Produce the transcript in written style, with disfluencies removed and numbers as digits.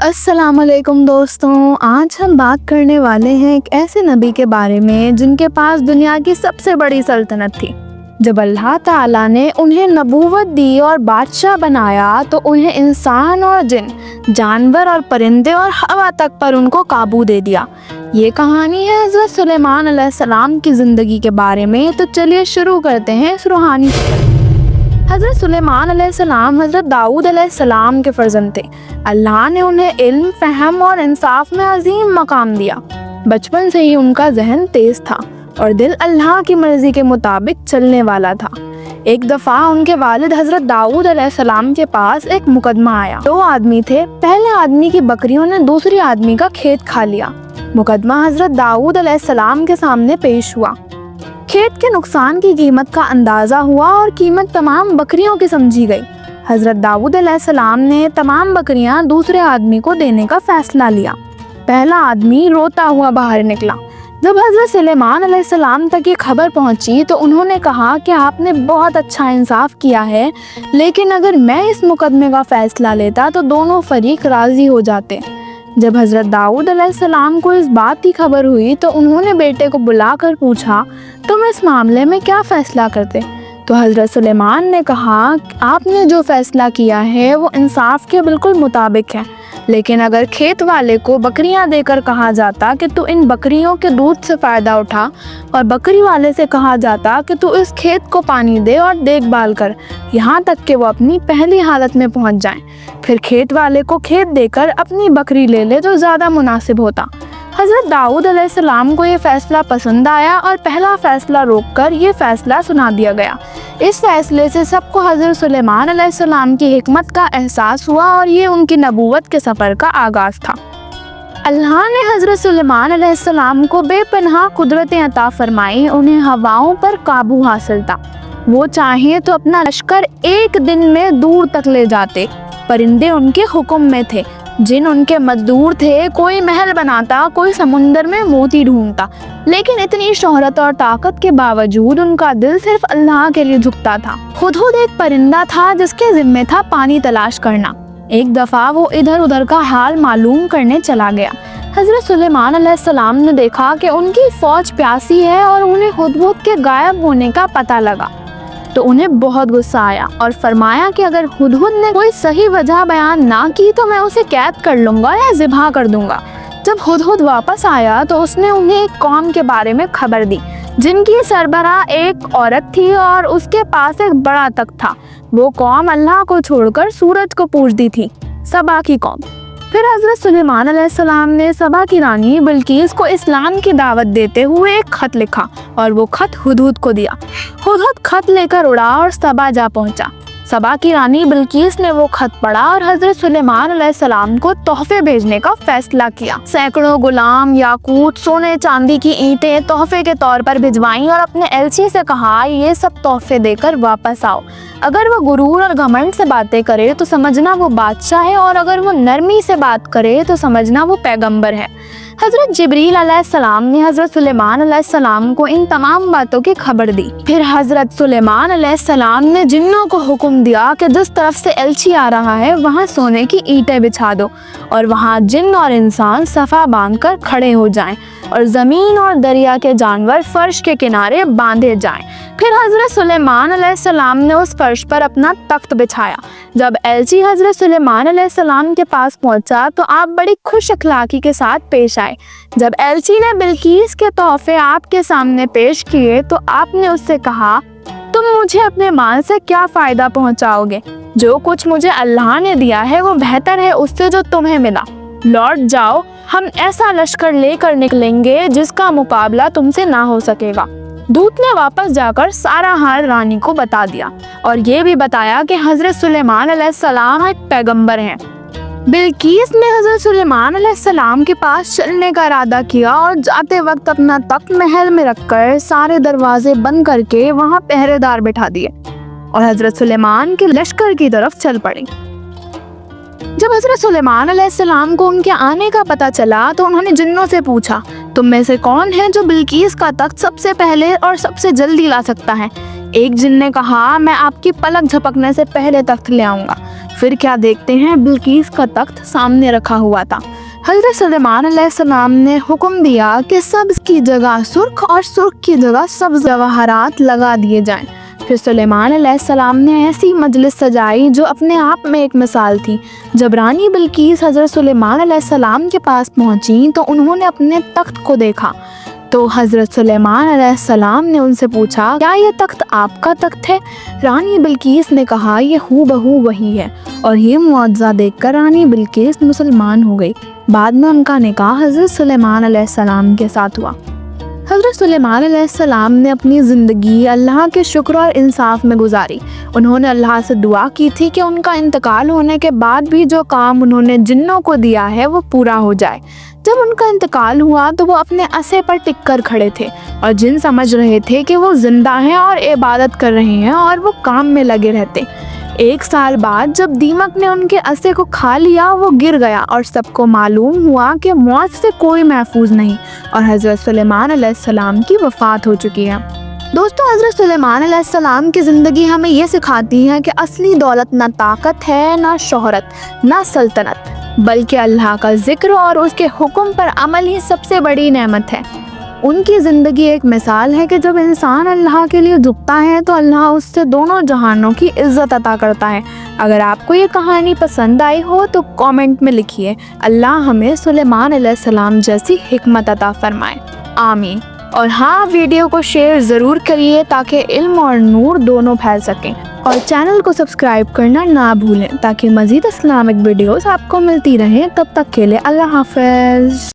अस्सलाम वालेकुम दोस्तों, आज हम बात करने वाले हैं एक ऐसे नबी के बारे में जिनके पास दुनिया की सबसे बड़ी सल्तनत थी। जब अल्लाह ताला ने उन्हें नबूवत दी और बादशाह बनाया तो उन्हें इंसान और जिन, जानवर और परिंदे और हवा तक पर उनको काबू दे दिया। ये कहानी है हज़रत सुलेमान अलैहिस्सलाम की ज़िंदगी के बारे में। तो चलिए शुरू करते हैं इस रूहानी सफ़र। हज़रत सुलेमान अलैहिस्सलाम हज़रत दाऊद अलैहिस्सलाम के फ़र्जंद थे। अल्लाह ने उन्हें इल्म, फ़हम और इंसाफ में अजीम मकाम दिया। बचपन से ही उनका जहन तेज़ था और दिल अल्लाह की मर्ज़ी के मुताबिक चलने वाला था। एक दफ़ा उनके वालिद हज़रत दाऊद अलैहिस्सलाम के पास एक मुकदमा आया। दो आदमी थे। पहले आदमी की बकरियों ने दूसरे आदमी का खेत खा लिया। मुकदमा हज़रत दाऊद अलैहिस्सलाम के सामने पेश हुआ। खेत के नुकसान की कीमत का अंदाज़ा हुआ और कीमत तमाम बकरियों की समझी गई। हज़रत दाऊद अलैहिस्सलाम ने तमाम बकरियां दूसरे आदमी को देने का फ़ैसला लिया। पहला आदमी रोता हुआ बाहर निकला। जब हज़रत सुलेमान अलैहिस्सलाम तक ये खबर पहुंची तो उन्होंने कहा कि आपने बहुत अच्छा इंसाफ किया है, लेकिन अगर मैं इस मुकदमे का फ़ैसला लेता तो दोनों फरीक राज़ी हो जाते। जब हज़रत दाऊद अलैहिस्सलाम को इस बात की खबर हुई तो उन्होंने बेटे को बुलाकर पूछा, तुम इस मामले में क्या फ़ैसला करते? तो हज़रत सुलेमान ने कहा, आपने जो फ़ैसला किया है वो इंसाफ के बिल्कुल मुताबिक है, लेकिन अगर खेत वाले को बकरियां देकर कहा जाता कि तू इन बकरियों के दूध से फ़ायदा उठा और बकरी वाले से कहा जाता कि तू इस खेत को पानी दे और देखभाल कर यहाँ तक कि वो अपनी पहली हालत में पहुँच जाए, फिर खेत वाले को खेत देकर अपनी बकरी ले ले तो ज़्यादा मुनासिब होता। हज़रत दाऊद अलैहिस्सलाम को ये फ़ैसला पसंद आया और पहला फ़ैसला रोककर ये फ़ैसला सुना दिया गया। इस फ़ैसले से सबको हज़रत सुलेमान अलैहिस्सलाम की हिकमत का एहसास हुआ और ये उनकी नबूवत के सफ़र का आगाज़ था। अल्लाह ने हज़रत सुलेमान अलैहिस्सलाम को बेपनाह कुदरतें अता फरमाई। उन्हें हवाओं पर काबू हासिल था। वो चाहें तो अपना लश्कर एक दिन में दूर तक ले जाते। परिंदे उनके हुक्म में थे, जिन उनके मजदूर थे। कोई महल बनाता, कोई समुंदर में मोती ढूंढता, लेकिन इतनी शोहरत और ताकत के बावजूद उनका दिल सिर्फ अल्लाह के लिए झुकता था। हुदहुद एक परिंदा था जिसके जिम्मे था पानी तलाश करना। एक दफ़ा वो इधर उधर का हाल मालूम करने चला गया। हज़रत सुलेमान अलैहिस्सलाम ने देखा कि उनकी फ़ौज प्यासी है और उन्हें हुदहुद के गायब होने का पता लगा तो उन्हें बहुत गुस्सा आया और फरमाया कि अगर हुदहुद ने कोई सही वजह बयान ना की तो मैं उसे कैद कर लूँगा या ज़िबा कर दूँगा। जब हुदहुद वापस आया तो उसने उन्हें एक कौम के बारे में खबर दी जिनकी सरबराह एक औरत थी और उसके पास एक बड़ा तख्त था। वो कौम अल्लाह को छोड़कर सूरज को पूजती थी, सबा की कौम। फिर हज़रत सुलेमान अलैहिस्सलाम ने सबा की रानी बिल्कीस को इस्लाम की दावत देते हुए एक ख़त लिखा और वो ख़त हुदहुद को दिया। हुदहुद ख़त लेकर उड़ा और सबा जा पहुंचा। सबा की रानी बिल्कीस ने वो ख़त पढ़ा और हज़रत सुलेमान अलैहिस्सलाम को तोहफे भेजने का फ़ैसला किया। सैकड़ों गुलाम, याकूत, सोने चांदी की ईंटें तोहफे के तौर पर भिजवाईं और अपने एलची से कहा, ये सब तोहफे देकर वापस आओ। अगर वो गुरूर और घमंड से बातें करे तो समझना वो बादशाह है, और अगर वो नरमी से बात करे तो समझना वो पैगंबर है। हज़रत जिब्रील अलैहिस्सलाम ने हज़रत सुलेमान अलैहिस्सलाम को इन तमाम बातों की खबर दी। फिर हज़रत सुलेमान अलैहिस्सलाम ने जिन्नों को हुक्म दिया कि जिस तरफ से एलची आ रहा है वहाँ सोने की ईंटें बिछा दो और वहाँ जिन्न और इंसान सफ़ा बांधकर खड़े हो जाएं और ज़मीन और दरिया के जानवर फ़र्श के किनारे बांधे जाएं। फिर हज़रत सुलेमान अलैहिस्सलाम ने उस फर्श पर अपना तख्त बिछाया। जब एलची हज़रत सुलेमान अलैहिस्सलाम के पास पहुंचा तो आप बड़ी खुश अखलाकी के साथ पेश आए। जब एलची ने बिल्कीस के तोहफे आपके सामने पेश किए तो आपने उससे कहा, तुम मुझे अपने माल से क्या फ़ायदा पहुंचाओगे? जो कुछ मुझे अल्लाह ने दिया है वो बेहतर है उससे जो तुम्हें मिला। लौट जाओ, हम ऐसा लश्कर लेकर निकलेंगे जिसका मुकाबला तुमसे ना हो सकेगा। दूत ने वापस जाकर सारा हाल रानी को बता दिया और ये भी बताया कि हज़रत सुलेमान अलैहिस्सलाम एक पैगंबर हैं। बिल्कीस ने हज़रत सुलेमान अलैहिस्सलाम के पास चलने का इरादा किया और जाते वक्त अपना तख्त महल में रखकर सारे दरवाजे बंद करके वहाँ पहरेदार बिठा दिए और हज़रत सुलेमान के लश्कर की तरफ चल पड़ी। जब हज़रत सुलेमान अलैहिस्सलाम को उनके आने का पता चला तो उन्होंने जिन्नों से पूछा, तुम में से कौन है जो बिल्कीस का तख्त सबसे पहले और सबसे जल्दी ला सकता है? एक जिन ने कहा, मैं आपकी पलक झपकने से पहले तख्त ले आऊँगा। फिर क्या देखते हैं, बिल्किस का तख्त सामने रखा हुआ था। हज़रत सुलेमान अलैहिस्सलाम ने हुक्म दिया कि सब्ज़ की जगह सुर्ख और सुर्ख की जगह सब्ज़ जवाहरात लगा दिए जाएं। फिर सुलेमान अलैहिस्सलाम ने ऐसी मजलिस सजाई जो अपने आप में एक मिसाल थी। जब रानी बिल्किस हज़रत सुलेमान अलैहिस्सलाम के पास पहुंची तो उन्होंने अपने तख्त को देखा। तो हज़रत सुलेमान अलैहिस्सलाम ने उनसे पूछा, क्या ये तख्त आपका तख्त है? रानी बिल्किस ने कहा, ये हूबहू वही है। और ये मुआवजा देखकर रानी बिल्किस मुसलमान हो गई। बाद में उनका निकाह हज़रत सुलेमान अलैहिस्सलाम के साथ हुआ। हज़रत सुलेमान अलैहिस्सलाम ने अपनी ज़िंदगी अल्लाह के शुक्र और इंसाफ में गुजारी। उन्होंने अल्लाह से दुआ की थी कि उनका इंतकाल होने के बाद भी जो काम उन्होंने जिन्नों को दिया है वो पूरा हो जाए। जब उनका इंतकाल हुआ तो वो अपने असे पर टिक कर खड़े थे और जिन समझ रहे थे कि वो जिंदा हैं और इबादत कर रहे हैं और वो काम में लगे रहते। 1 साल बाद जब दीमक ने उनके असे को खा लिया, वो गिर गया और सबको मालूम हुआ कि मौत से कोई महफूज नहीं और हज़रत सुलेमान अलैहिस्सलाम की वफ़ात हो चुकी है। दोस्तों, हज़रत सुलेमान अलैहिस्सलाम की ज़िंदगी हमें ये सिखाती है कि असली दौलत ना ताकत है, ना शोहरत, ना सल्तनत, बल्कि अल्लाह का जिक्र और उसके हुक्म पर अमल ही सबसे बड़ी नेमत है। उनकी ज़िंदगी एक मिसाल है कि जब इंसान अल्लाह के लिए झुकता है तो अल्लाह उससे दोनों जहानों की इज़्ज़त अता करता है। अगर आपको ये कहानी पसंद आई हो तो कमेंट में लिखिए। अल्लाह हमें सुलेमान अलैहिस्सलाम जैसी हिकमत अता फरमाए, आमीन। और हाँ, वीडियो को शेयर ज़रूर करिए ताकि इल्म और नूर दोनों फैल सकें। और चैनल को सब्सक्राइब करना ना भूलें ताकि मज़ीद इस्लामिक वीडियोस आपको मिलती रहें। तब तक के लिए अल्लाह हाफ़िज़।